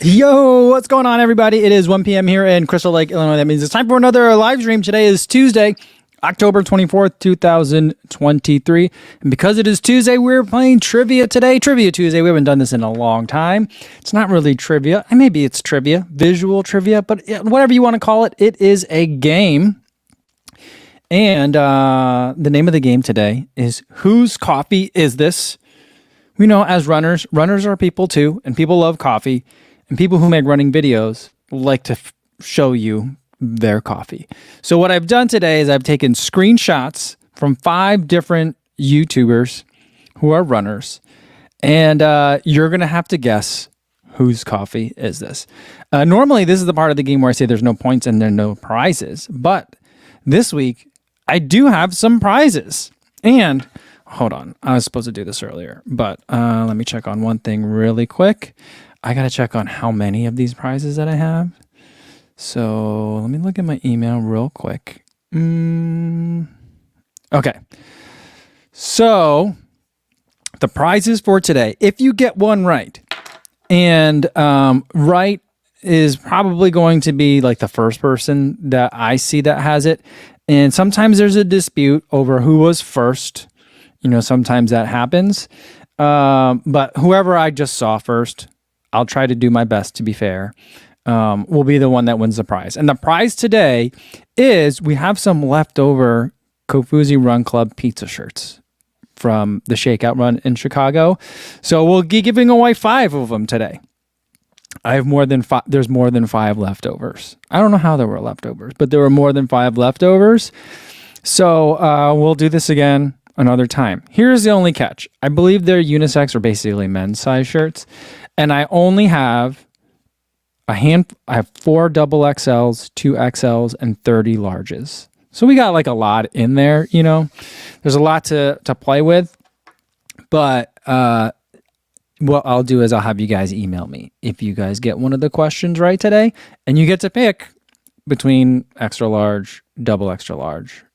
Yo, what's going on, everybody? It is 1 p.m. here in Crystal Lake, Illinois. That means it's time for another live stream. Today is Tuesday, October 24th, 2023. And because it is Tuesday, we're playing trivia today. Trivia Tuesday. We haven't done this in a long time. It's not really trivia. Maybe it's trivia, visual trivia, but whatever you want to call it, it is a game. And the name of the game today is Whose Coffee Is This? We know as runners are people too, and people love coffee. And people who make running videos like to show you their coffee. So what I've done today is I've taken screenshots from 5 different YouTubers who are runners. And you're going to have to guess whose coffee is this. Normally, this is the part of the game where I say there's no points and there are no prizes. But this week, I do have some prizes. And hold on, I was supposed to do this earlier. But let me check on one thing really quick. I got to check on how many of these prizes that I have. So let me look at my email real quick. Okay. So the prizes for today, if you get one right, and right is probably going to be like the first person that I see that has it. And sometimes there's a dispute over who was first. You know, sometimes that happens. But whoever I just saw first, I'll try to do my best to be fair, will be the one that wins the prize. And the prize today is we have some leftover Kofuzi Run Club pizza shirts from the Shakeout Run in Chicago. So we'll be giving away 5 of them today. I have more than 5. There's more than 5 leftovers. I don't know how there were leftovers, but there were more than 5 leftovers. So we'll do this again another time. Here's the only catch. I believe they're unisex or basically men's size shirts. And I only have I have 4 double XLs, 2 XLs, and 30 larges. So we got like a lot in there, you know. There's a lot to play with. But what I'll do is I'll have you guys email me if you guys get one of the questions right today. And you get to pick between extra large, double extra large,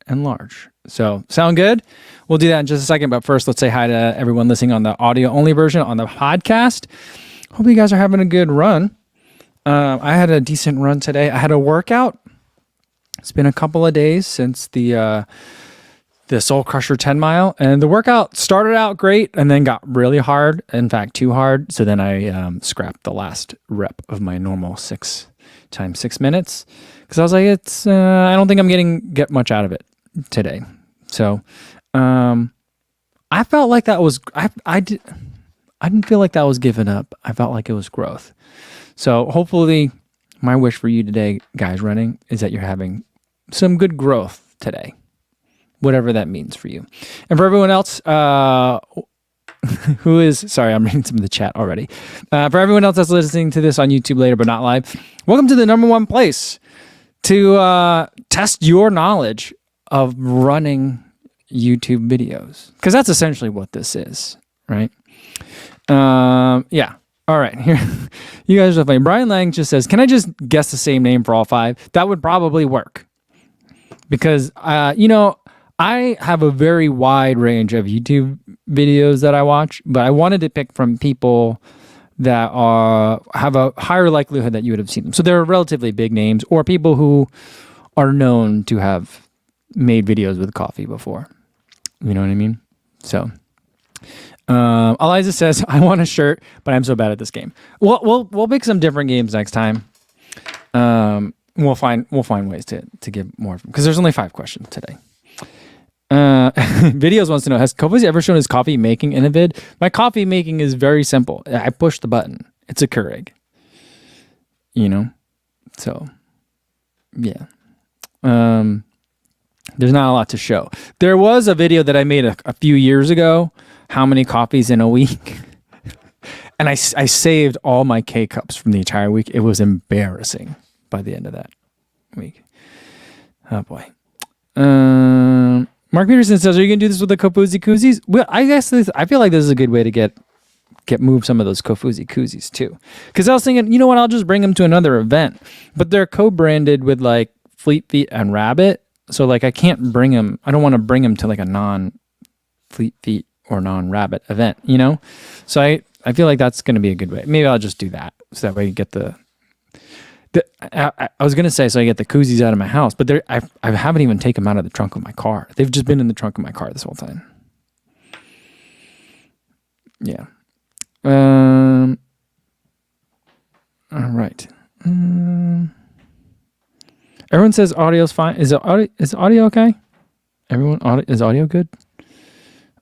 and large. So sound good? We'll do that in just a second. But first, let's say hi to everyone listening on the audio only version on the podcast. Hope you guys are having a good run. I had a decent run today. I had a workout. It's been a couple of days since the Soul Crusher 10 mile, and the workout started out great and then got really hard. In fact, too hard. So then I scrapped the last rep of my normal 6 times 6 minutes because I was like, it's I don't think I'm get much out of it today. So I felt like that was I didn't feel like that was giving up. I felt like it was growth. So hopefully my wish for you today, guys running, is that you're having some good growth today, whatever that means for you. And for everyone else who is, sorry, I'm reading some of the chat already. For everyone else that's listening to this on YouTube later but not live, welcome to the #1 place to test your knowledge of running YouTube videos, because that's essentially what this is, right? Yeah. All right. Here, you guys are funny. Brian Lang just says, "Can I just guess the same name for all 5?" That would probably work, because you know, I have a very wide range of YouTube videos that I watch, but I wanted to pick from people that have a higher likelihood that you would have seen them. So they're relatively big names or people who are known to have made videos with coffee before. You know what I mean? So Eliza says, "I want a shirt, but I'm so bad at this game." We'll pick some different games next time. We'll find ways to give more, because there's only 5 questions today. Videos wants to know, has Kofuzi ever shown his coffee making in a vid? My coffee making is very simple. I push the button. It's a Keurig. You know? So, yeah. There's not a lot to show. There was a video that I made a few years ago, how many coffees in a week? And I saved all my K-cups from the entire week. It was embarrassing by the end of that week. Oh, boy. Mark Peterson says, "Are you gonna do this with the Kofuzi koozies?" Well, I feel like this is a good way to get move some of those Kofuzi koozies too. Because I was thinking, you know what, I'll just bring them to another event, but they're co-branded with like Fleet Feet and Rabbit, so like I can't bring them. I don't want to bring them to like a non Fleet Feet or non-Rabbit event, you know. So I feel like that's going to be a good way. Maybe I'll just do that. So that way you get I was going to say, so I get the koozies out of my house, but I haven't even taken them out of the trunk of my car. They've just been in the trunk of my car this whole time. Yeah. All right. Everyone says audio's fine. Is audio okay? Everyone, is audio good?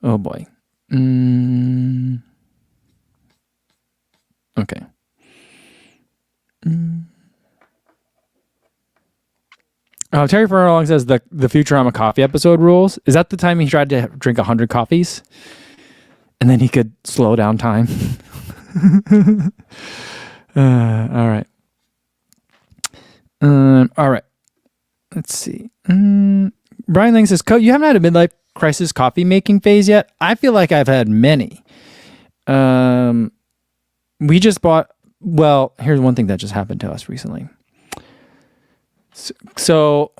Oh boy. Okay. Terry Furlong says the Futurama coffee episode rules. Is that the time he tried to drink 100 coffees? And then he could slow down time. All right. All right. Let's see. Brian Lang says, you haven't had a midlife crisis coffee making phase yet? I feel like I've had many. We just bought, well, here's one thing that just happened to us recently. So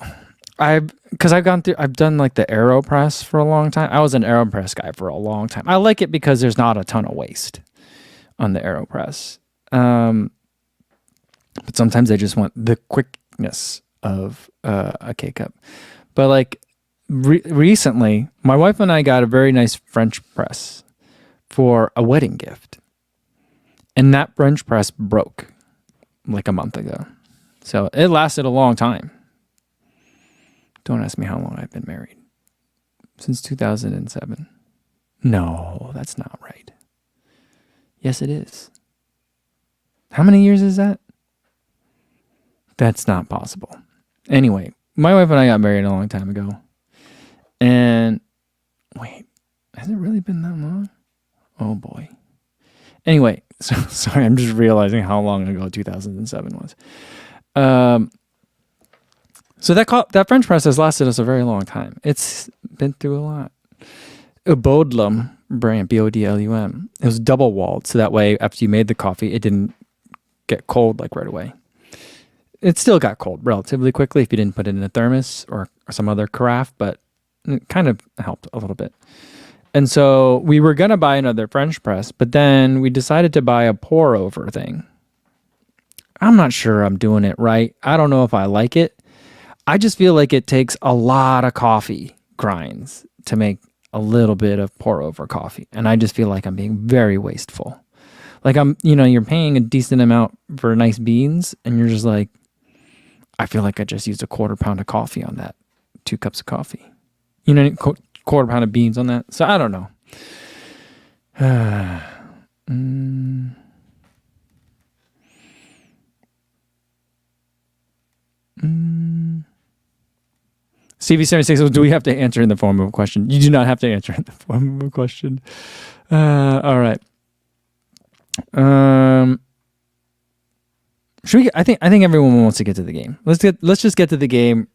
I've done like the AeroPress for a long time. I was an AeroPress guy for a long time. I like it because there's not a ton of waste on the AeroPress. But sometimes I just want the quickness of a K-cup. But like recently, my wife and I got a very nice French press for a wedding gift. And that French press broke like a month ago. So it lasted a long time. Don't ask me how long I've been married. Since 2007. No, that's not right. Yes, it is. How many years is that? That's not possible. Anyway, my wife and I got married a long time ago. And wait, has it really been that long? Oh boy. Anyway, so sorry, I'm just realizing how long ago 2007 was. So that French press has lasted us a very long time. It's been through a lot. A Bodlum brand, Bodlum. It was double walled, so that way after you made the coffee, it didn't get cold like right away. It still got cold relatively quickly if you didn't put it in a thermos or some other carafe, but it kind of helped a little bit. And so we were going to buy another French press, but then we decided to buy a pour over thing. I'm not sure I'm doing it right. I don't know if I like it. I just feel like it takes a lot of coffee grinds to make a little bit of pour over coffee. And I just feel like I'm being very wasteful. Like you're paying a decent amount for nice beans and you're just like, I feel like I just used a 1/4 pound of coffee on that. 2 cups of coffee. 1/4 pound of beans on that. So I don't know. CV76 says, do we have to answer in the form of a question? You do not have to answer in the form of a question. All right. Should we? I think everyone wants to get to the game. Let's just get to the game.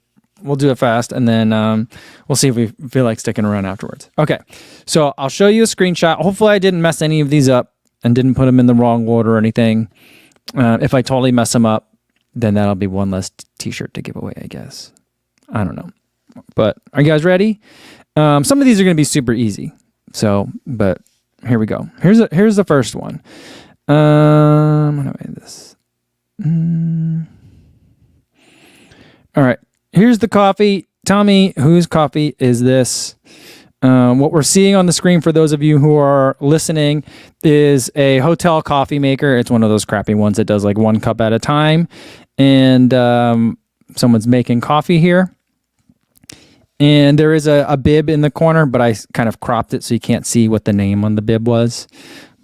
We'll do it fast, and then we'll see if we feel like sticking around afterwards. Okay, so I'll show you a screenshot. Hopefully, I didn't mess any of these up and didn't put them in the wrong order or anything. If I totally mess them up, then that'll be one less T-shirt to give away, I guess. I don't know, but are you guys ready? Some of these are going to be super easy. So, but here we go. Here's the first one. I'm gonna write this. All right. Here's the coffee. Tell me whose coffee is this? What we're seeing on the screen for those of you who are listening is a hotel coffee maker. It's one of those crappy ones that does like 1 cup at a time. And someone's making coffee here. And there is a bib in the corner, but I kind of cropped it so you can't see what the name on the bib was.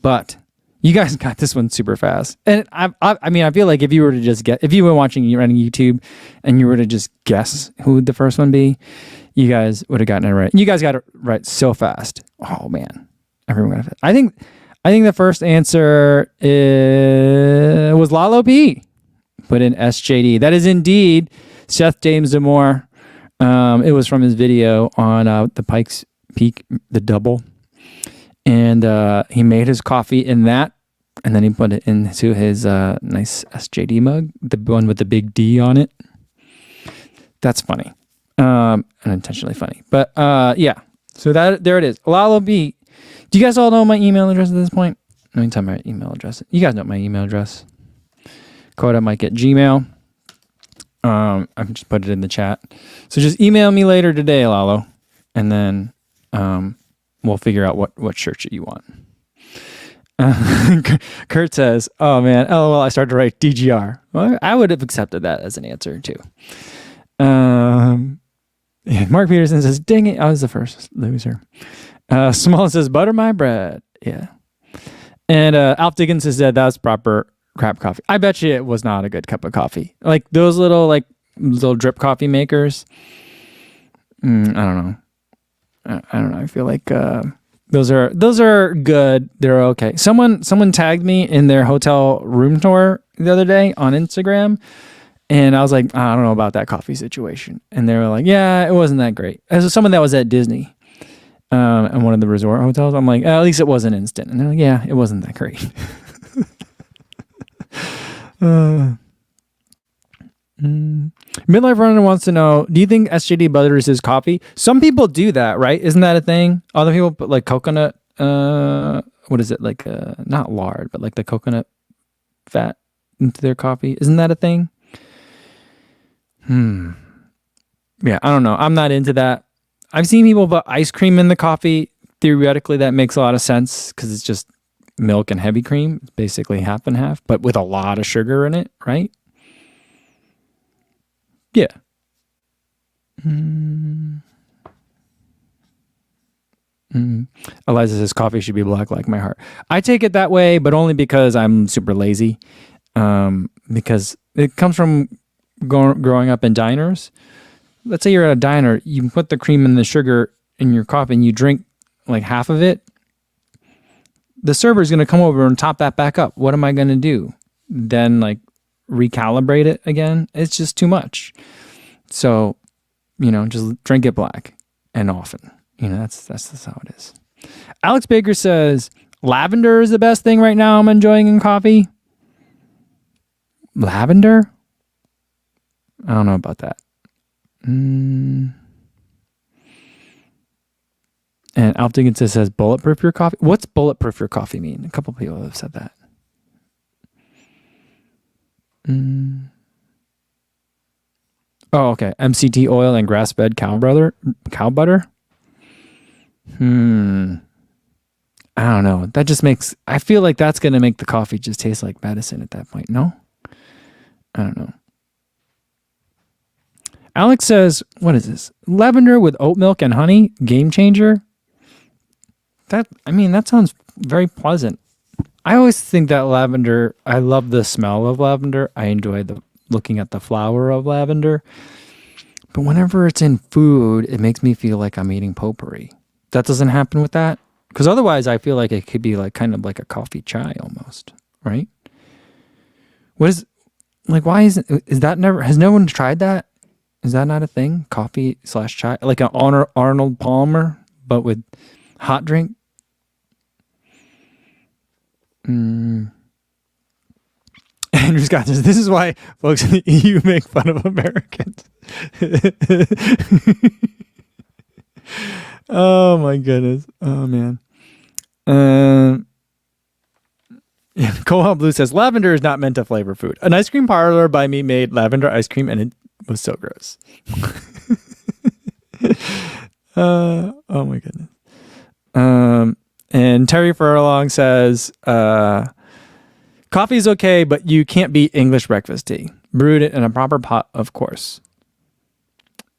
But you guys got this one super fast. And I mean, I feel like if you were watching running YouTube and you were to just guess who would the first one be, you guys would have gotten it right. You guys got it right so fast. Oh man. Everyone got it. I think the first answer was Lalo P. Put in SJD. That is indeed Seth James Damore. It was from his video on the Pikes Peak, the double. And he made his coffee in that, and then he put it into his nice SJD mug, the one with the big D on it. That's funny, unintentionally funny. But yeah, so there it is. Lalo B. Do you guys all know my email address at this point? Let me tell my email address. You guys know my email address. Koda@Mike@gmail. I've just put it in the chat. So just email me later today, Lalo, and then we'll figure out what shirt you want. Kurt says, "Oh man, LOL, I started to write DGR." Well, I would have accepted that as an answer too. Mark Peterson says, "Dang it, I was the first loser." Small says, "Butter my bread." Yeah. And Alf Diggins has said that's proper crap coffee. I bet you it was not a good cup of coffee. Like those little drip coffee makers. I don't know. I don't know. I feel like those are good. They're okay. Someone tagged me in their hotel room tour the other day on Instagram, and I was like, I don't know about that coffee situation. And they were like, yeah, it wasn't that great. As someone that was at Disney, in one of the resort hotels, I'm like, at least it wasn't instant. And they're like, yeah, it wasn't that great. Midlife Runner wants to know, do you think SJD butters his coffee? Some people do that, right? Isn't that a thing? Other people put like coconut, what is it? Like, not lard, but like the coconut fat into their coffee. Isn't that a thing? Yeah, I don't know. I'm not into that. I've seen people put ice cream in the coffee. Theoretically, that makes a lot of sense because it's just milk and heavy cream. It's basically half and half, but with a lot of sugar in it, right? Yeah. Eliza says coffee should be black like my heart. I take it that way, but only because I'm super lazy. Because it comes from growing up in diners. Let's say you're at a diner, you put the cream and the sugar in your coffee and you drink like half of it. The server is going to come over and top that back up. What am I going to do? Then like recalibrate it again? It's just too much. So, just drink it black and often. That's just how it is. Alex Baker says, lavender is the best thing right now I'm enjoying in coffee. Lavender? I don't know about that. And Alf Diggins says, bulletproof your coffee. What's bulletproof your coffee mean? A couple people have said that. Oh, okay. MCT oil and grass-fed cow butter. I don't know. That just makes, I feel like that's going to make the coffee just taste like medicine at that point. No? I don't know. Alex says, what is this? Lavender with oat milk and honey, game changer. That sounds very pleasant. I always think that lavender, I love the smell of lavender. I enjoy looking at the flower of lavender. But whenever it's in food, it makes me feel like I'm eating potpourri. That doesn't happen with that. Because otherwise I feel like it could be like kind of like a coffee chai almost, right? Why has no one tried that? Is that not a thing? Coffee/chai? Like an Arnold Palmer, but with hot drink? Andrew Scott says, this is why folks in the EU make fun of Americans. Oh my goodness. Oh man. Koha Blue says, lavender is not meant to flavor food. An ice cream parlor by me made lavender ice cream and it was so gross. Oh my goodness. And Terry Furlong says, coffee is okay, but you can't beat English breakfast tea. Brewed it in a proper pot, of course.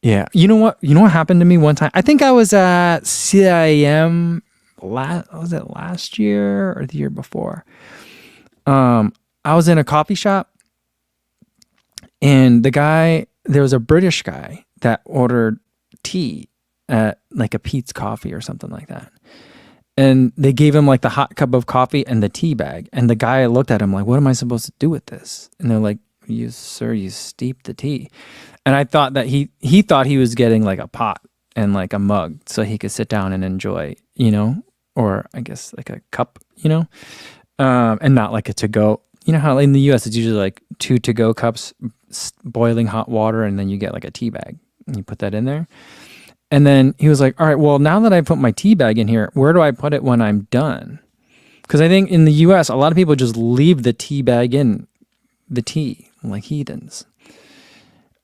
Yeah. You know what happened to me one time? I think I was at CIM was it last year or the year before? I was in a coffee shop and there was a British guy that ordered tea at like a Pete's Coffee or something like that. And they gave him like the hot cup of coffee and the tea bag. And the guy looked at him like, what am I supposed to do with this? And they're like, you steep the tea. And I thought that he thought he was getting like a pot and like a mug so he could sit down and enjoy, or I guess like a cup, and not like a to-go. You know how in the US it's usually like 2 to-go cups, boiling hot water, and then you get like a tea bag and you put that in there. And then he was like, all right, well, now that I put my tea bag in here, where do I put it when I'm done? Because I think in the U.S., a lot of people just leave the tea bag in the tea like heathens.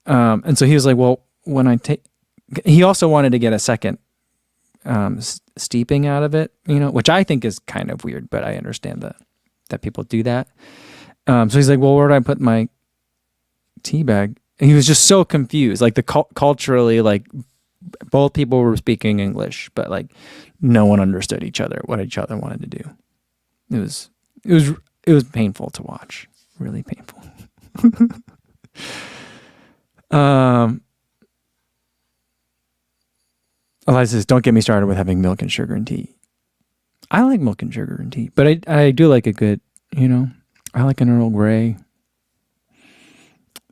And so he was like, well, when I take, he also wanted to get a second steeping out of it, which I think is kind of weird, but I understand that people do that. So he's like, well, where do I put my tea bag? And he was just so confused. Like culturally, like both people were speaking English, but like no one understood what each other wanted to do. It was painful to watch. Really painful. Eliza says, don't get me started with having milk and sugar and tea. I like milk and sugar and tea, but I do like a good, I like an Earl Grey.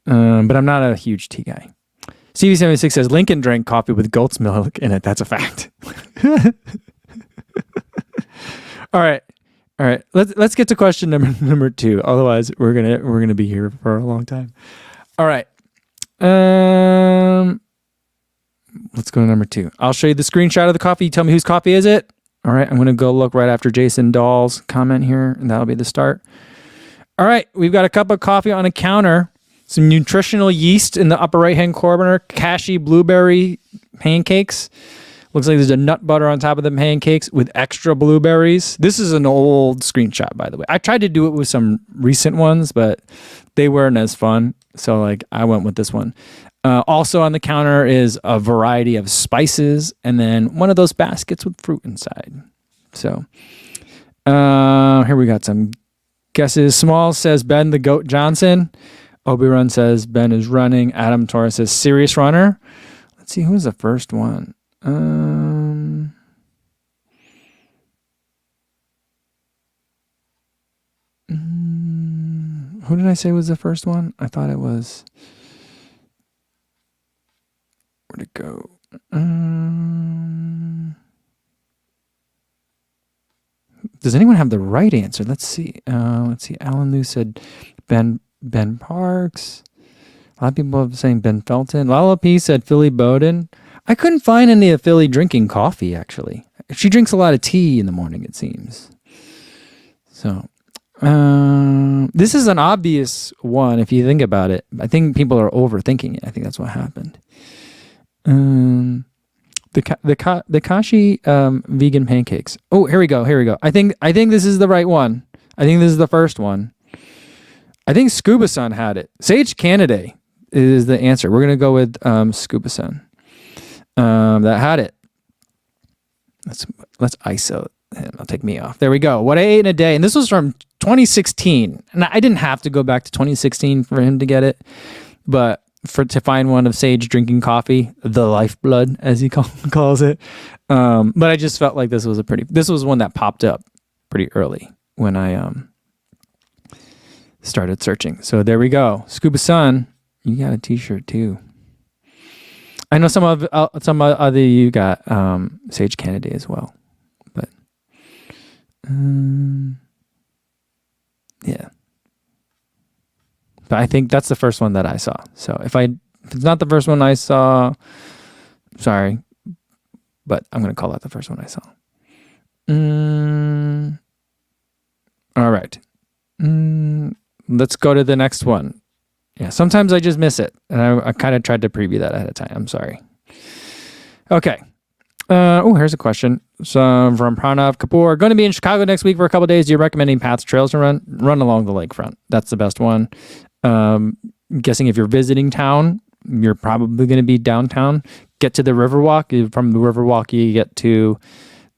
But I'm not a huge tea guy. CV76 says, Lincoln drank coffee with goat's milk in it. That's a fact. All right. Let's get to question number 2. Otherwise, we're gonna be here for a long time. All right. Let's go to number 2. I'll show you the screenshot of the coffee. You tell me whose coffee is it. All right. I'm gonna go look right after Jason Dahl's comment here, and that'll be the start. All right. We've got a cup of coffee on a counter. Some nutritional yeast in the upper right-hand corner. Cashew blueberry pancakes. Looks like there's a nut butter on top of the pancakes with extra blueberries. This is an old screenshot, by the way. I tried to do it with some recent ones, but they weren't as fun. So like I went with this one. Also on the counter is a variety of spices and then one of those baskets with fruit inside. So here we got some guesses. Small says Ben the Goat Johnson. Obi-Run says Ben is running. Adam Torres says serious runner. Let's see, who was the first one? Who did I say was the first one? I thought it was... Where'd it go? Does anyone have the right answer? Let's see. Alan Liu said Ben Parks. A lot of people are saying Ben Felton. Lala P said Philly Bowden. I couldn't find any of Philly drinking coffee, actually. She drinks a lot of tea in the morning, it seems. So, this is an obvious one if you think about it. I think people are overthinking it. I think that's what happened. The Kashi vegan pancakes. Oh, here we go. I think this is the right one. I think this is the first one. I think Scuba Sun had it. Sage Canaday is the answer. We're gonna go with Scuba Sun. That had it. Let's ISO him. I'll take me off. There we go. What I ate in a day, and this was from 2016. And I didn't have to go back to 2016 for him to get it, but to find one of Sage drinking coffee, the lifeblood as he calls it. But I just felt like this was one that popped up pretty early when I started searching. So there we go. Scuba Sun, you got a t-shirt too. I know some other you got Sage Kennedy as well, but yeah. But I think that's the first one that I saw. So if it's not the first one I saw, sorry, but I'm gonna call that the first one I saw. All right. Let's go to the next one. Yeah, sometimes I just miss it. And I kind of tried to preview that ahead of time. I'm sorry. Okay. Here's a question. So from Pranav Kapoor. Going to be in Chicago next week for a couple of days. Do you recommend any paths, trails to run? Run along the lakefront. That's the best one. Guessing if you're visiting town, you're probably going to be downtown. Get to the Riverwalk. From the Riverwalk, you get to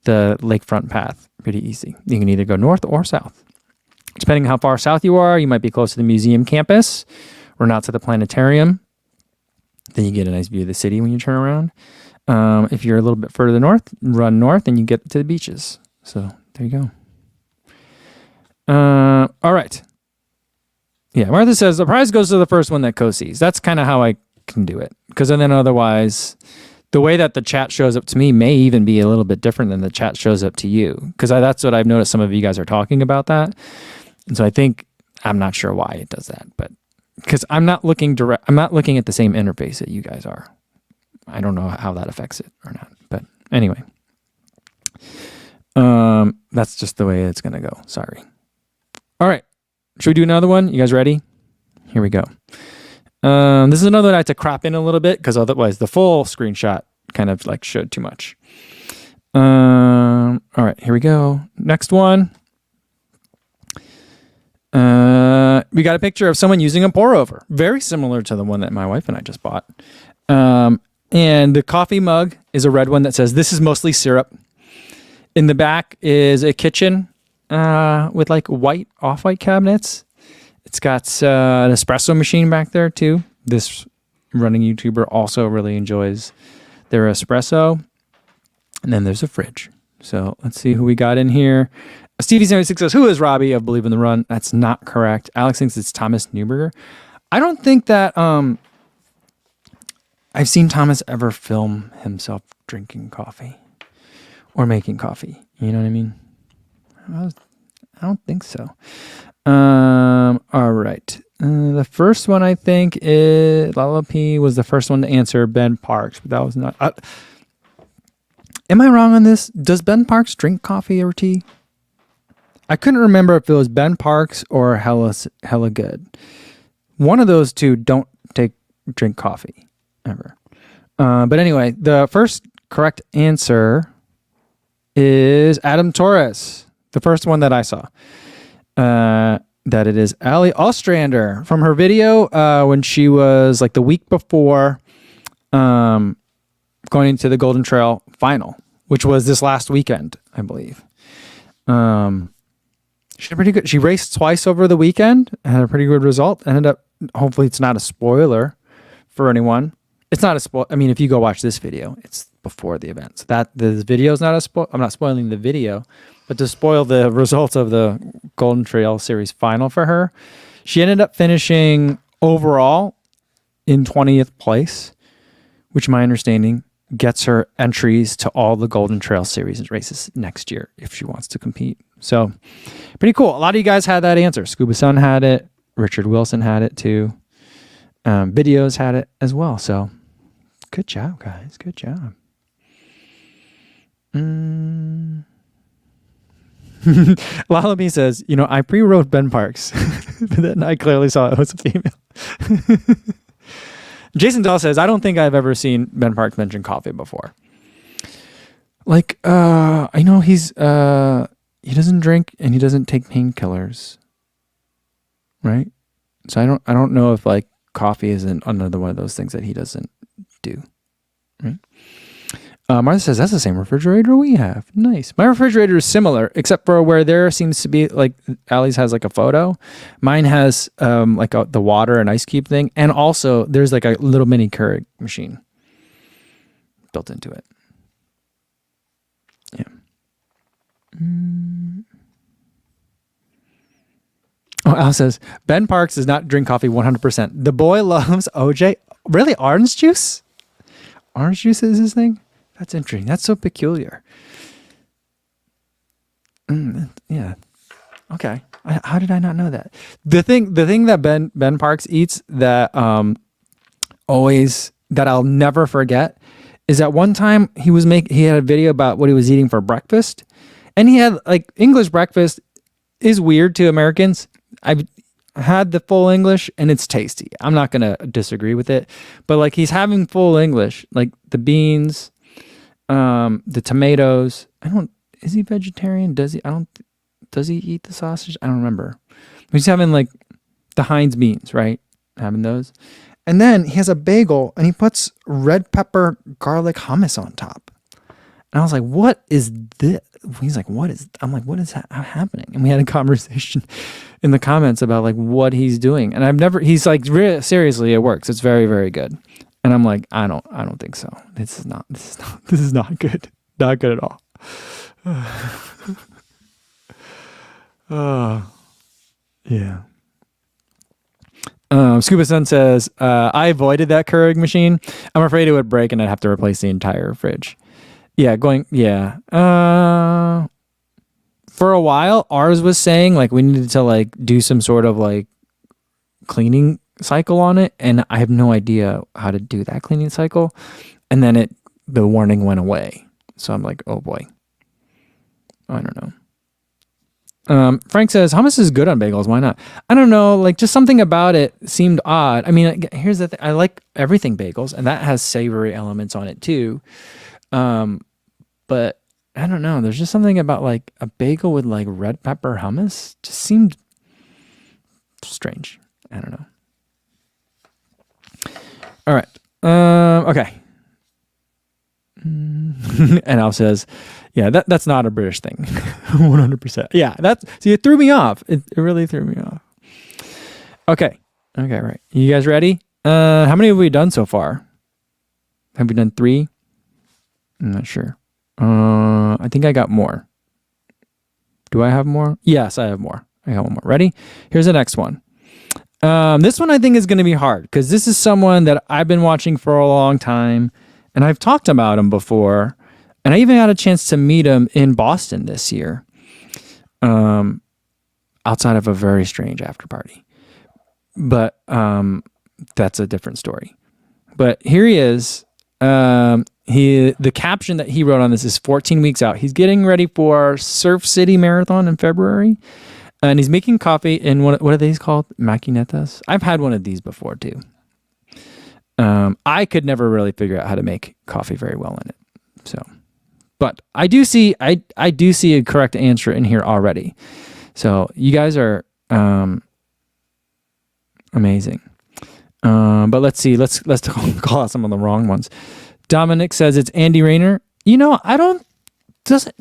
the lakefront path. Pretty easy. You can either go north or south. Depending on how far south you are, you might be close to the museum campus or not to the planetarium. Then you get a nice view of the city when you turn around. If you're a little bit further north, run north and you get to the beaches. So there you go. All right. Yeah, Martha says the prize goes to the first one that Co sees. That's kind of how I can do it. Because then otherwise, the way that the chat shows up to me may even be a little bit different than the chat shows up to you. Because that's what I've noticed. Some of you guys are talking about that. And so I'm not sure why it does that. But because I'm not looking at the same interface that you guys are. I don't know how that affects it or not. But anyway. That's just the way it's going to go. Sorry. All right. Should we do another one? You guys ready? Here we go. This is another one I had to crop in a little bit because otherwise the full screenshot kind of like showed too much. All right, here we go. Next one. We got a picture of someone using a pour over, very similar to the one that my wife and I just bought. And the coffee mug is a red one that says, "This is mostly syrup." In the back is a kitchen with like off-white cabinets. It's got an espresso machine back there too. This running YouTuber also really enjoys their espresso. And then there's a fridge. So let's see who we got in here. Stevie76 says, "Who is Robbie of Believe in the Run?" That's not correct. Alex thinks it's Thomas Newberger. I don't think that I've seen Thomas ever film himself drinking coffee or making coffee. You know what I mean? I don't think so. All right. The first one I think is Lala P was the first one to answer Ben Parks, but that was not. Am I wrong on this? Does Ben Parks drink coffee or tea? I couldn't remember if it was Ben Parks or Hella Good. One of those two don't drink coffee ever. But anyway, the first correct answer is Adam Torres, the first one that I saw. That it is Ali Ostrander from her video when she was like the week before going into the Golden Trail final, which was this last weekend, I believe. She did pretty good. She raced twice over the weekend, had a pretty good result. Ended up, hopefully it's not a spoiler for anyone. It's not a spoil. I mean, if you go watch this video, it's before the event. So that the video is not a spoil. I'm not spoiling the video, but to spoil the results of the Golden Trail Series final for her, she ended up finishing overall in 20th place, which my understanding gets her entries to all the Golden Trail Series races next year if she wants to compete. So pretty cool. A lot of you guys had that answer. Scuba Sun had it. Richard Wilson had it too. Videos had it as well. So good job, guys. Good job. Lalami says, I pre-wrote Ben Parks, but then I clearly saw it was a female. Jason Dahl says, "I don't think I've ever seen Ben Parks mention coffee before." Like, I know he doesn't drink and he doesn't take painkillers, right? So I don't know if like coffee isn't another one of those things that he doesn't do, right? Martha says, "That's the same refrigerator we have." Nice. My refrigerator is similar, except for where there seems to be like Allie's has like a photo. Mine has like the water and ice cube thing, and also there's like a little mini Keurig machine built into it. Yeah. Oh, Al says, "Ben Parks does not drink coffee 100%. The boy loves OJ." Really? Orange juice? Orange juice is his thing? That's interesting. That's so peculiar. Yeah. Okay. How did I not know that? The thing that Ben Parks eats that always that I'll never forget is that one time he had a video about what he was eating for breakfast, and he had like English breakfast is weird to Americans. I've had the full English and it's tasty. I'm not gonna disagree with it, but like he's having full English, like the beans. The tomatoes. Is he vegetarian? Does he eat the sausage? I don't remember. He's having like the Heinz beans, right? Having those. And then he has a bagel and he puts red pepper garlic hummus on top. And I was like, what is this? He's like, I'm like, what is happening? And we had a conversation in the comments about like what he's doing. And he's like, seriously, it works. It's very, very good. And I'm like, I don't think so. This is not good. Not good at all. Yeah. Scuba Sun says, "I avoided that Keurig machine. I'm afraid it would break and I'd have to replace the entire fridge." Yeah, for a while, ours was saying like we needed to like do some sort of like cleaning cycle on it, and I have no idea how to do that cleaning cycle. And then the warning went away. So I'm like, oh boy. I don't know. Frank says hummus is good on bagels. Why not? I don't know. Like just something about it seemed odd. I mean, here's the thing. I like everything bagels, and that has savory elements on it too. But I don't know. There's just something about like a bagel with like red pepper hummus just seemed strange. I don't know. All right. Okay. And Al says, yeah, that's not a British thing. 100%. Yeah, see, it threw me off. It really threw me off. Okay, right. You guys ready? How many have we done so far? Have we done 3? I'm not sure. I think I got more. Do I have more? Yes, I have more. I got one more. Ready? Here's the next one. This one I think is going to be hard because this is someone that I've been watching for a long time, and I've talked about him before. And I even had a chance to meet him in Boston this year, outside of a very strange after party. But that's a different story. But here he is. The caption that he wrote on this is 14 weeks out. He's getting ready for Surf City Marathon in February. And he's making coffee in what are these called? Maquinetas? I've had one of these before too. I could never really figure out how to make coffee very well in it. So... But I do see a correct answer in here already. So you guys are amazing. But let's see. Let's call out some of the wrong ones. Dominic says it's Andy Rayner. You know, does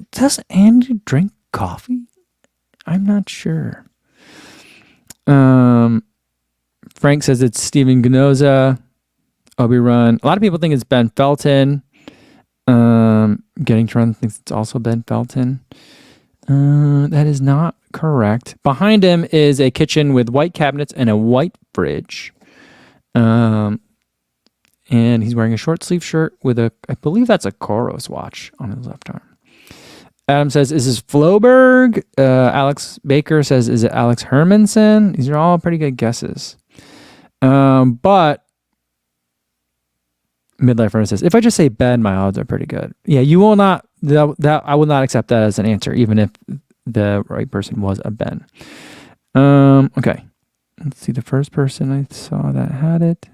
Andy drink coffee? I'm not sure. Frank says it's Steven Gnoza. Obi Run. A lot of people think it's Ben Felton. Getting to Run thinks it's also Ben Felton. That is not correct. Behind him is a kitchen with white cabinets and a white fridge. And he's wearing a short sleeve shirt with I believe that's a Koros watch on his left arm. Adam says, is this Floberg? Alex Baker says, is it Alex Hermanson? These are all pretty good guesses. But Midlife Runner says, if I just say Ben, my odds are pretty good. Yeah, you will not, that I will not accept that as an answer, even if the right person was a Ben. Okay. Let's see, the first person I saw that had it.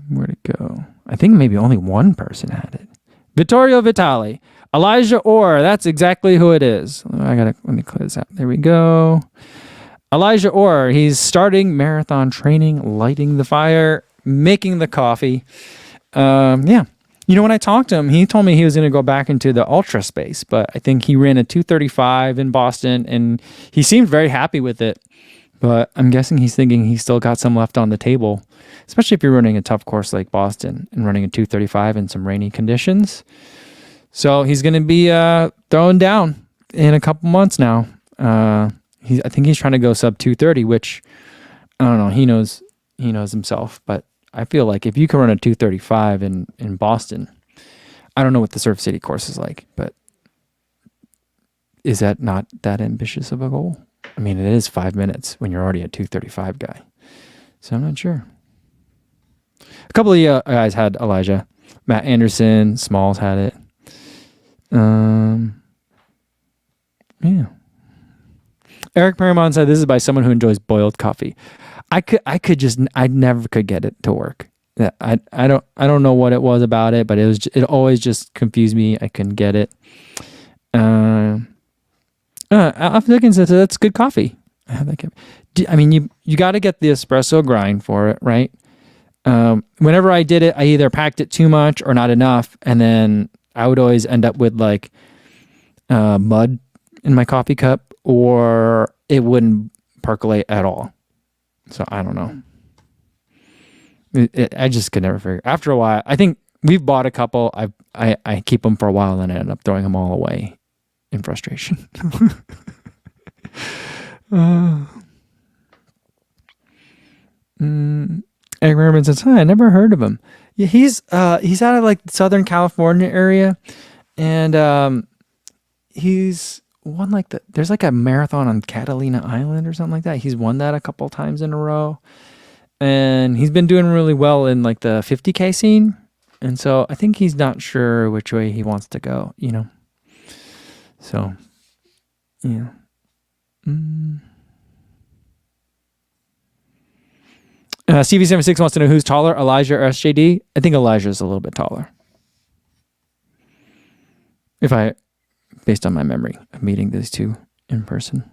Where'd it go? I think maybe only one person had it. Vittorio Vitali. Elijah Orr. That's exactly who it is. Let me clear this out. There we go. Elijah Orr. He's starting marathon training, lighting the fire, making the coffee. Yeah. You know, when I talked to him, he told me he was going to go back into the ultra space, but I think he ran a 2:35 in Boston, and he seemed very happy with it. But I'm guessing he's thinking he's still got some left on the table, especially if you're running a tough course like Boston and running a 2:35 in some rainy conditions. So he's going to be throwing down in a couple months now. I think he's trying to go sub 2:30, which I don't know. He knows himself, but I feel like if you can run a 2:35 in Boston, I don't know what the Surf City course is like, but is that not that ambitious of a goal? I mean, it is 5 minutes when you're already a 2:35 guy. So I'm not sure. A couple of guys had Elijah. Matt Anderson, Smalls had it. Yeah. Eric Paramount said this is by someone who enjoys boiled coffee. I never could get it to work. I don't know what it was about it, but it always just confused me. I couldn't get it. Alf Dickens says that's good coffee. I mean, you got to get the espresso grind for it, right? Whenever I did it, I either packed it too much or not enough, and then I would always end up with like mud in my coffee cup, or it wouldn't percolate at all. So I don't know. I just could never figure. After a while, I think we've bought a couple. I keep them for a while and I end up throwing them all away in frustration. Eric Merriman says, "Hi, I never heard of him." Yeah, he's out of like Southern California area, and he's won like there's like a marathon on Catalina Island or something like that. He's won that a couple times in a row, and he's been doing really well in like the 50K scene. And so I think he's not sure which way he wants to go, So, yeah. CV76 wants to know who's taller, Elijah or SJD. I think Elijah is a little bit taller. Based on my memory of meeting these two in person.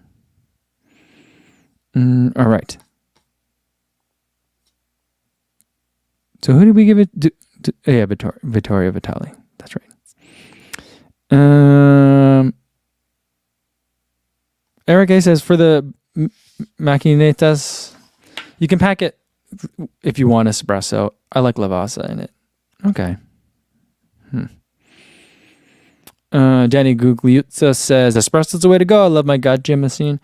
All right. So who did we give it to? Yeah, Vittorio Vitali. That's right. Eric A says for the macchinettas, you can pack it if you want espresso. I like Lavazza in it. Okay. Danny Gugliuzza says espresso's the way to go. I love my gotcha machine.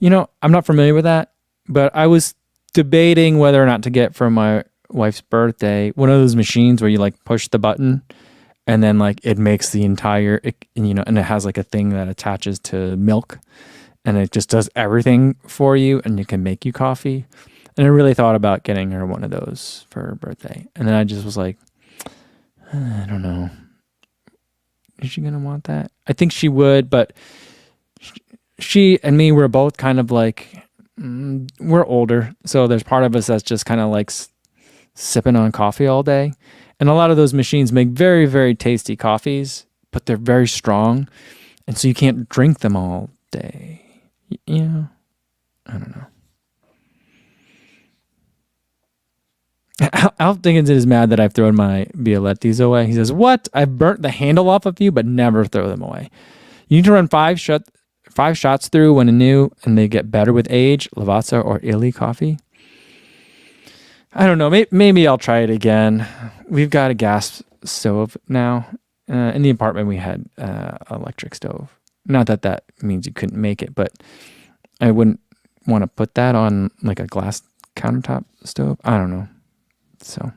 I'm not familiar with that, but I was debating whether or not to get for my wife's birthday one of those machines where you like push the button and then like it makes the entire and it has like a thing that attaches to milk and it just does everything for you and it can make you coffee. And I really thought about getting her one of those for her birthday, and then I just was like, I don't know, is she gonna want that? I think she would, but she and me were both kind of like, we're older, so there's part of us that's just kind of like sipping on coffee all day. And a lot of those machines make very, very tasty coffees, but they're very strong. And so you can't drink them all day. I don't know. Alf Dickinson is mad that I've thrown my Violettis away. He says, what? I've burnt the handle off a few, but never throw them away. You need to run five shots through when new, and they get better with age. Lavazza or Illy coffee. I don't know. Maybe I'll try it again. We've got a gas stove now. In the apartment, we had electric stove. Not that means you couldn't make it, but I wouldn't want to put that on like a glass countertop stove. I don't know. So,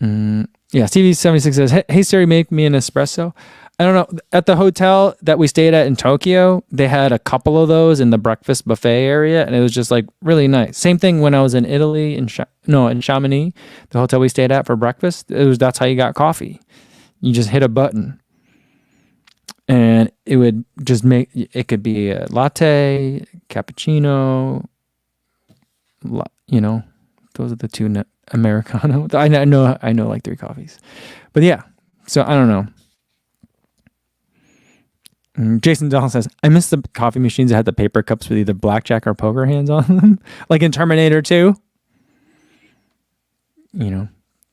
CV76 says, hey Siri, make me an espresso. I don't know. At the hotel that we stayed at in Tokyo, they had a couple of those in the breakfast buffet area, and it was just like really nice. Same thing when I was in Italy, in Chamonix, the hotel we stayed at for breakfast. That's how you got coffee. You just hit a button, and it would just it could be a latte, cappuccino, those are the two Americano. I know like 3 coffees, but yeah. So I don't know. Jason Dahl says, I miss the coffee machines that had the paper cups with either blackjack or poker hands on them, like in Terminator 2.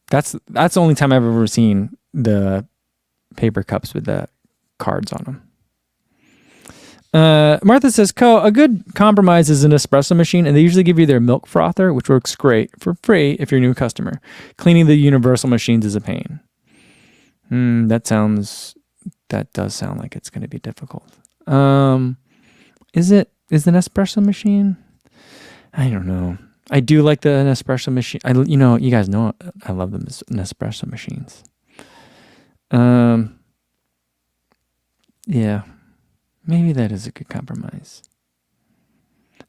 That's the only time I've ever seen the paper cups with the cards on them. Martha says, a good compromise is an espresso machine, and they usually give you their milk frother, which works great for free if you're a new customer. Cleaning the universal machines is a pain. That does sound like it's going to be difficult. Is an espresso machine? I don't know. I do like the Nespresso machine. You guys know I love the Nespresso machines. Yeah. Maybe that is a good compromise.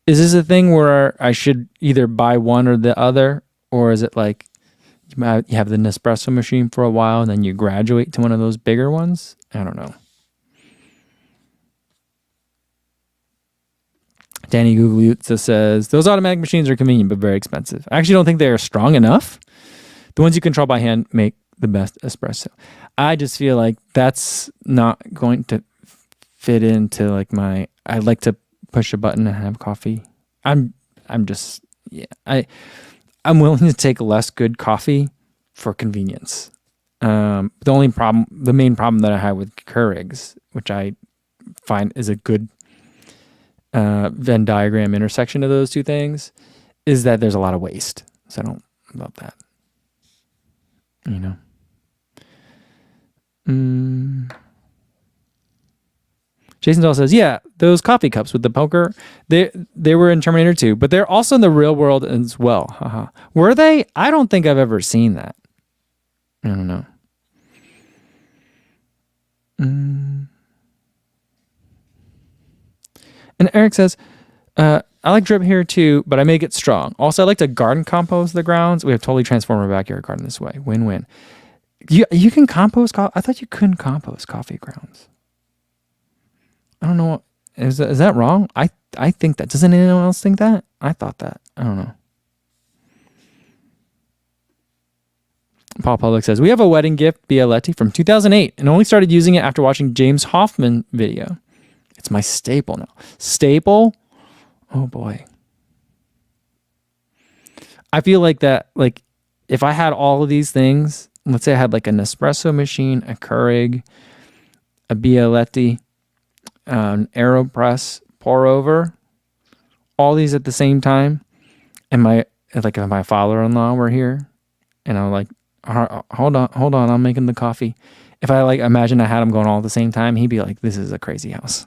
Is this a thing where I should either buy one or the other? Or is it like you have the Nespresso machine for a while and then you graduate to one of those bigger ones? I don't know. Danny Gugliuzza says, those automatic machines are convenient but very expensive. I actually don't think they are strong enough. The ones you control by hand make the best espresso. I just feel like that's not going to fit into like I like to push a button and have coffee. I'm willing to take less good coffee for convenience. The main problem that I have with Keurigs, which I find is a good Venn diagram intersection of those two things, is that there's a lot of waste. So I don't love that. Jason Dahl says, yeah, those coffee cups with the poker, they were in Terminator 2, but they're also in the real world as well. Haha. Were they? I don't think I've ever seen that. I don't know. And Eric says, I like drip here too, but I make it strong. Also, I like to garden compost the grounds. We have totally transformed our backyard garden this way. Win-win. You can compost coffee. I thought you couldn't compost coffee grounds. I don't know. Is that wrong? I think that. Doesn't anyone else think that? I thought that. I don't know. Paul Public says, we have a wedding gift, Bialetti, from 2008 and only started using it after watching James Hoffman video. It's my staple now. Staple? Oh boy. I feel like that, like, if I had all of these things, let's say I had like an espresso machine, a Keurig, a Bialetti, an AeroPress pour over, all these at the same time, and if my father-in-law were here, and I'm like, hold on, I'm making the coffee. If I like imagine I had him going all at the same time, he'd be like, this is a crazy house.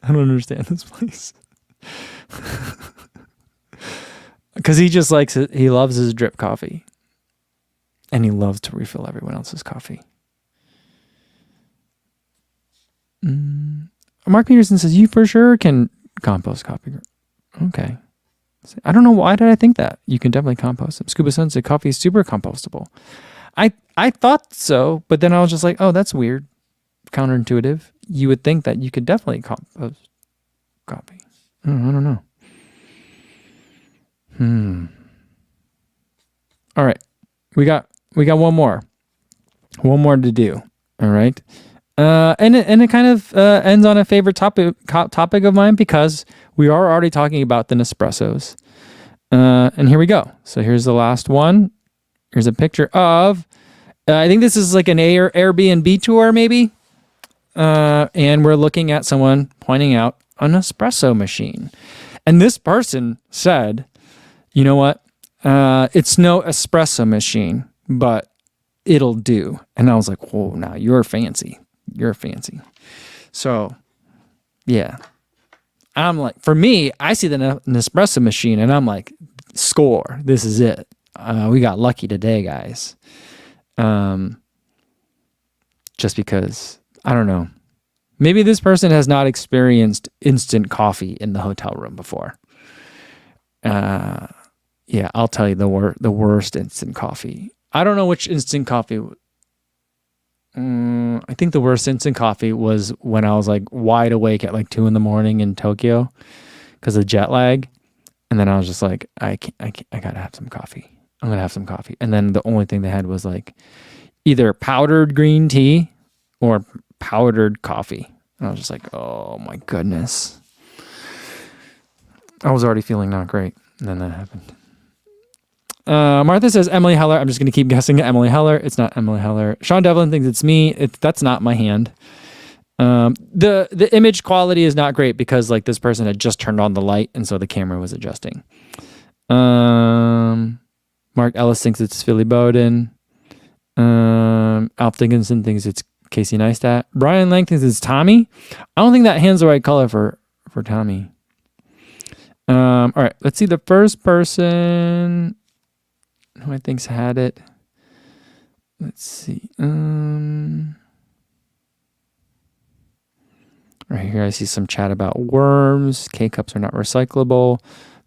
I don't understand this place. Because he just likes it. He loves his drip coffee. And he loves to refill everyone else's coffee. Mark Peterson says, you for sure can compost coffee. Okay. I don't know, why did I think that? You can definitely compost them. Scuba Sun said coffee is super compostable. I thought so, but then I was just like, oh, that's weird. Counterintuitive. You would think that you could definitely compost coffee. I don't know. All right. We got one more. One more to do. All right. And it kind of ends on a favorite topic of mine because we are already talking about the Nespressos. And here we go. So here's the last one. Here's a picture of, I think this is like an Airbnb tour maybe. And we're looking at someone pointing out an espresso machine. And this person said, you know what? It's no espresso machine, but it'll do. And I was like, whoa, now you're fancy. You're fancy. So, yeah. I'm like, for me, I see the Nespresso machine and I'm like, score. This is it. We got lucky today, guys. Just because, I don't know. Maybe this person has not experienced instant coffee in the hotel room before. Yeah, I'll tell you the worst instant coffee. I don't know which instant coffee. I think the worst instant coffee was when I was like wide awake at like 2 a.m. in Tokyo because of jet lag. And then I was just like, I gotta have some coffee. I'm gonna have some coffee. And then the only thing they had was like either powdered green tea or powdered coffee. And I was just like, oh my goodness. I was already feeling not great. And then that happened. Martha says Emily Heller. I'm just going to keep guessing Emily Heller. It's not Emily Heller. Sean Devlin thinks it's me. That's not my hand. The image quality is not great because like this person had just turned on the light and so the camera was adjusting. Mark Ellis thinks it's Philly Bowden. Alf Dickinson thinks it's Casey Neistat. Brian Lang thinks it's Tommy. I don't think that hand's the right color for Tommy. All right, let's see the first person who I think's had it. Let's see. Right here, I see some chat about worms. K-cups are not recyclable.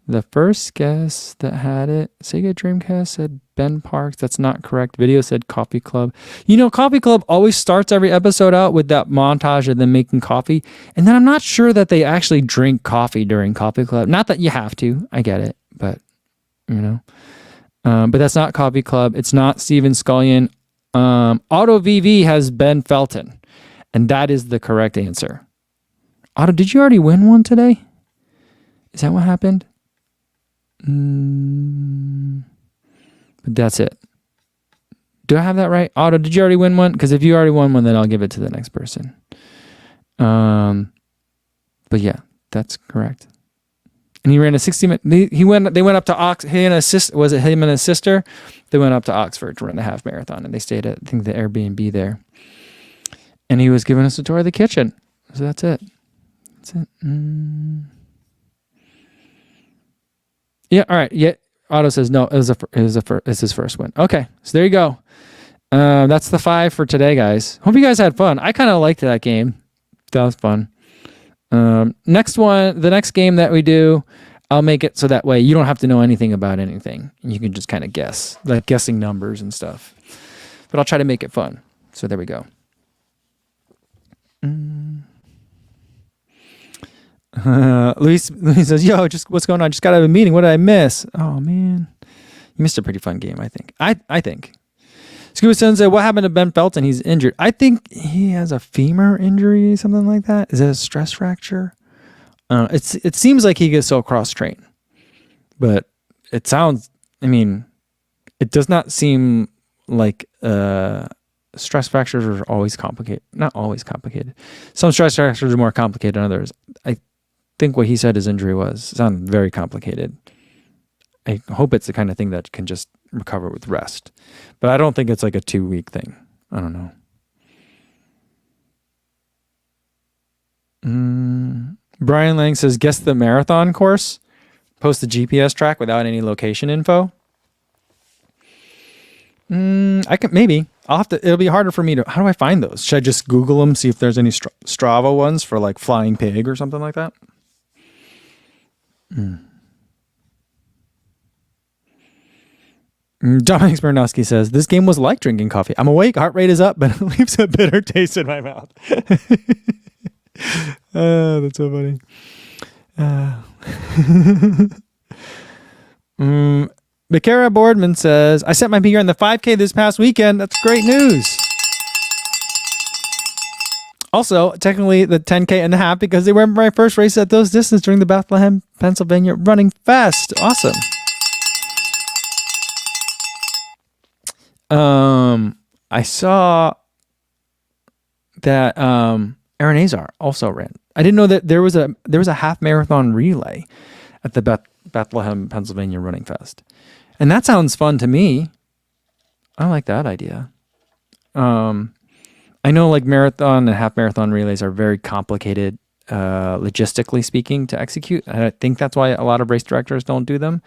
The first guest that had it, Sega Dreamcast, said Ben Parks. That's not correct. Video said Coffee Club. You know, Coffee Club always starts every episode out with that montage of them making coffee. And then I'm not sure that they actually drink coffee during Coffee Club. Not that you have to. I get it. But, you know. But that's not Coffee Club. It's not Steven Scullion. Auto VV has Ben Felton. And that is the correct answer. Otto, did you already win one today? Is that what happened? But that's it. Do I have that right? Otto, did you already win one? Because if you already won one, then I'll give it to the next person. But yeah, that's correct. And he ran a 60-minute. They went up to Ox. Was it him and his sister? They went up to Oxford to run the half marathon, and they stayed at I think the Airbnb there. And he was giving us a tour of the kitchen. So that's it. That's it. Yeah. All right. Yeah. Otto says no. It's his first win. Okay. So there you go. That's the 5 for today, guys. Hope you guys had fun. I kind of liked that game. That was fun. Next one, the next game that we do, I'll make it so that way you don't have to know anything about anything. You can just kind of guess, like guessing numbers and stuff. But I'll try to make it fun. So there we go. Luis says, yo, just what's going on? Just got out of a meeting. What did I miss? Oh, man. You missed a pretty fun game, I think. I think. Scuba Sun said, what happened to Ben Felton? He's injured. I think he has a femur injury, something like that. Is it a stress fracture? It seems like he gets so cross-trained. But it sounds, it does not seem like stress fractures are always complicated. Not always complicated. Some stress fractures are more complicated than others. I think what he said his injury was sounded very complicated. I hope it's the kind of thing that can just recover with rest. But I don't think it's like a 2-week thing. I don't know. Brian Lang says, guess the marathon course. Post the GPS track without any location info. I can maybe. I'll have to. It'll be harder for me to. How do I find those? Should I just Google them, see if there's any Strava ones for like Flying Pig or something like that? Dominic Smirnowski says, this game was like drinking coffee. I'm awake, heart rate is up, but it leaves a bitter taste in my mouth. That's so funny. Bakara Boardman says, I set my PR in the 5K this past weekend. That's great news. Also, technically the 10K and a half because they were my first race at those distance during the Bethlehem, Pennsylvania Running Fest. Awesome. I saw that Aaron Azar also ran. I didn't know that there was a half marathon relay at the Bethlehem, Pennsylvania Running Fest. And that sounds fun to me. I like that idea. I know like marathon and half marathon relays are very complicated, logistically speaking, to execute. And I think that's why a lot of race directors don't do them.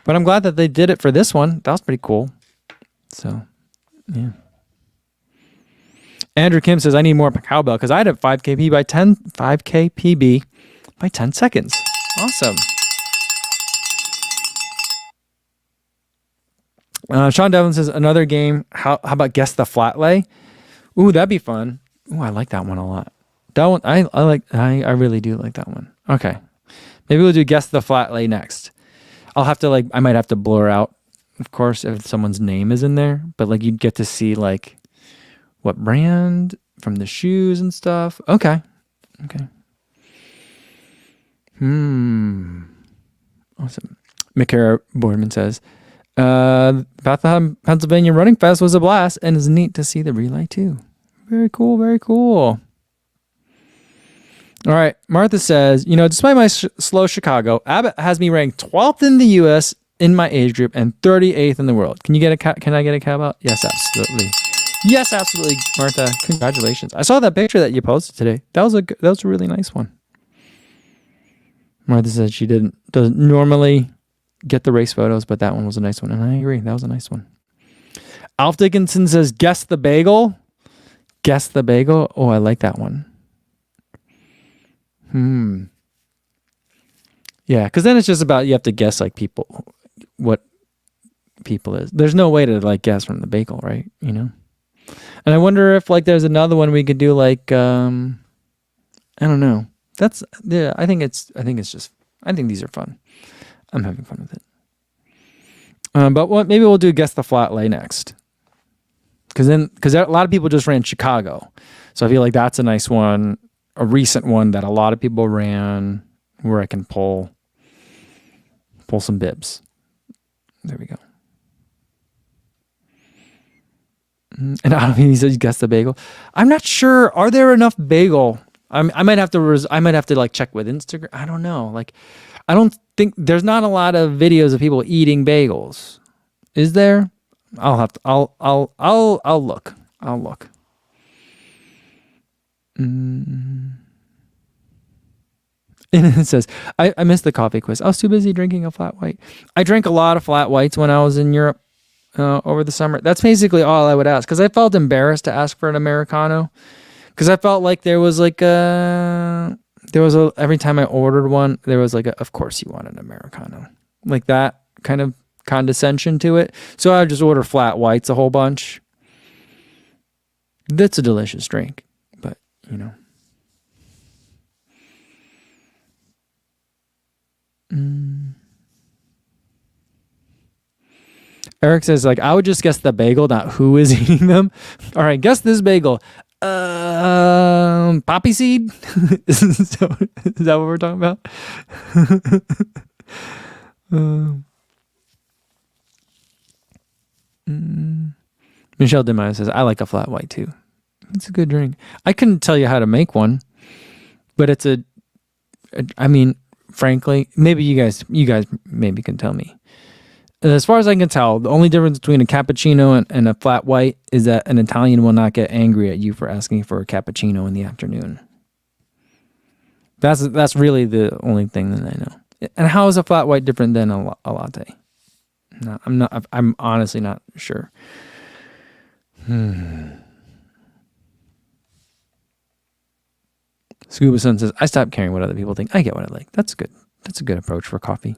But I'm glad that they did it for this one. That was pretty cool. So, yeah. Andrew Kim says, I need more cowbell because I had a 5K PB by 10 seconds. Awesome. Sean Devlin says, another game. How about guess the flat lay? Ooh, that'd be fun. Ooh, I like that one a lot. That one, I really do like that one. Okay. Maybe we'll do guess the flat lay next. I'll have to I might have to blur out, of course, if someone's name is in there, but like you'd get to see like what brand from the shoes and stuff. Okay. Awesome. Makara Boardman says, Bethlehem, Pennsylvania Running Fest was a blast and it's neat to see the relay too. Very cool, very cool. All right. Martha says, despite my slow Chicago, Abbott has me ranked 12th in the U.S. in my age group and 38th in the world. Can I get a cab out? Yes, absolutely. Yes, absolutely, Martha. Congratulations. I saw that picture that you posted today. That was a really nice one. Martha said she doesn't normally get the race photos, but that one was a nice one. And I agree. That was a nice one. Alf Dickinson says, guess the bagel. Guess the bagel. Oh, I like that one. Yeah, because then it's just about you have to guess like what people is. There's no way to guess from the bagel, right? And I wonder if there's another one we could do I don't know. I think these are fun. I'm having fun with it. But maybe we'll do guess the flat lay next. Because a lot of people just ran Chicago. So I feel like that's a nice one, a recent one that a lot of people ran where I can pull some bibs. There we go. And Adam, he says, guess the bagel. I'm not sure. Are there enough bagel? I might have to check with Instagram. I don't know. I don't think there's not a lot of videos of people eating bagels. Is there? I'll look. And it says, I missed the coffee quiz. I was too busy drinking a flat white. I drank a lot of flat whites when I was in Europe over the summer. That's basically all I would ask because I felt embarrassed to ask for an Americano because I felt like there was every time I ordered one, there was like of course you want an Americano. Like that kind of condescension to it. So I would just order flat whites a whole bunch. That's a delicious drink, but you know. Eric says, like, I would just guess the bagel, not who is eating them. All right, guess this bagel. Poppy seed? Is that what we're talking about? Michelle DeMaio says, I like a flat white too. It's a good drink. I couldn't tell you how to make one, but I mean, frankly, maybe you guys maybe can tell me. As far as I can tell, the only difference between a cappuccino and a flat white is that an Italian will not get angry at you for asking for a cappuccino in the afternoon. That's really the only thing that I know. And how is a flat white different than a latte? No, I'm honestly not sure. Scuba Sun says, I stopped caring what other people think. I get what I like. That's good. That's a good approach for coffee.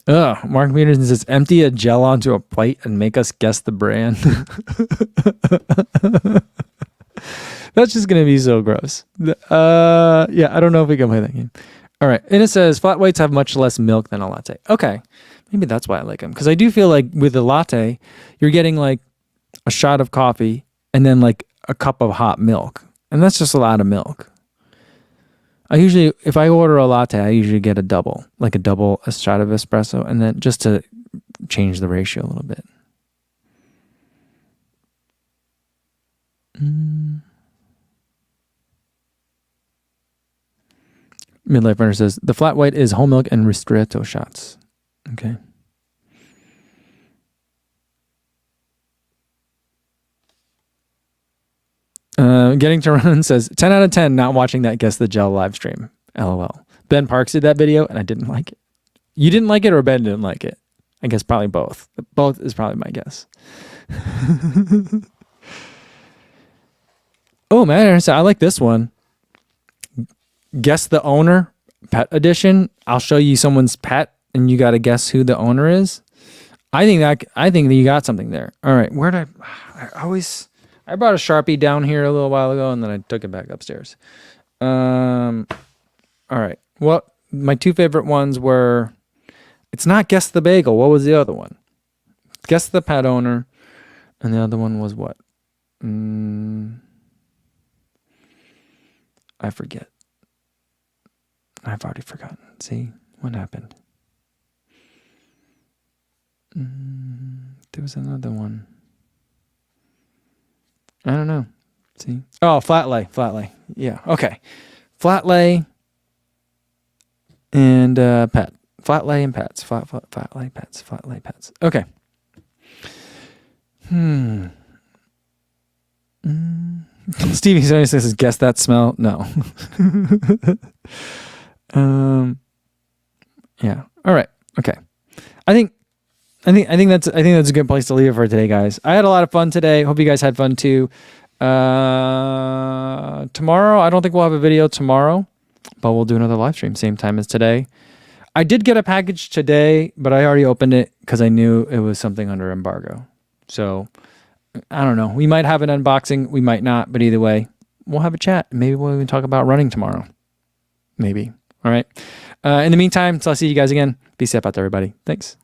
Mark Peterson says, empty a gel onto a plate and make us guess the brand. That's just going to be so gross. Yeah, I don't know if we can play that game. All right. And it says, flat whites have much less milk than a latte. Okay. Maybe that's why I like them. Because I do feel like with a latte, you're getting like a shot of coffee and then like a cup of hot milk. And that's just a lot of milk. If I order a latte, I usually get a shot of espresso, and then just to change the ratio a little bit. Midlife Runner says, the flat white is whole milk and ristretto shots. Okay. Getting to Run says 10 out of 10 not watching that Guess the Gel live stream. LOL. Ben Parks did that video and I didn't like it. You didn't like it or Ben didn't like it? I guess probably both. Both is probably my guess. Oh man, I like this one. Guess the owner, pet edition. I'll show you someone's pet and you got to guess who the owner is. I think that you got something there. All right, I brought a Sharpie down here a little while ago, and then I took it back upstairs. All right. Well, my two favorite ones were, it's not Guess the Bagel. What was the other one? Guess the Pet Owner. And the other one was what? I forget. I've already forgotten. See? What happened? There was another one. I don't know. See? Oh, flat lay. Yeah. Okay. Flat lay and pet. Flat lay and pets. Flat lay pets. Flat lay pets. Okay. Stevie says, guess that smell. No. Yeah. All right. Okay. I think that's a good place to leave it for today, guys. I had a lot of fun today. Hope you guys had fun too. Tomorrow, I don't think we'll have a video tomorrow, but we'll do another live stream same time as today. I did get a package today, but I already opened it because I knew it was something under embargo. So I don't know. We might have an unboxing. We might not, but either way, we'll have a chat. Maybe we'll even talk about running tomorrow. Maybe. All right. In the meantime, so I'll see you guys again. Be safe out there, everybody. Thanks.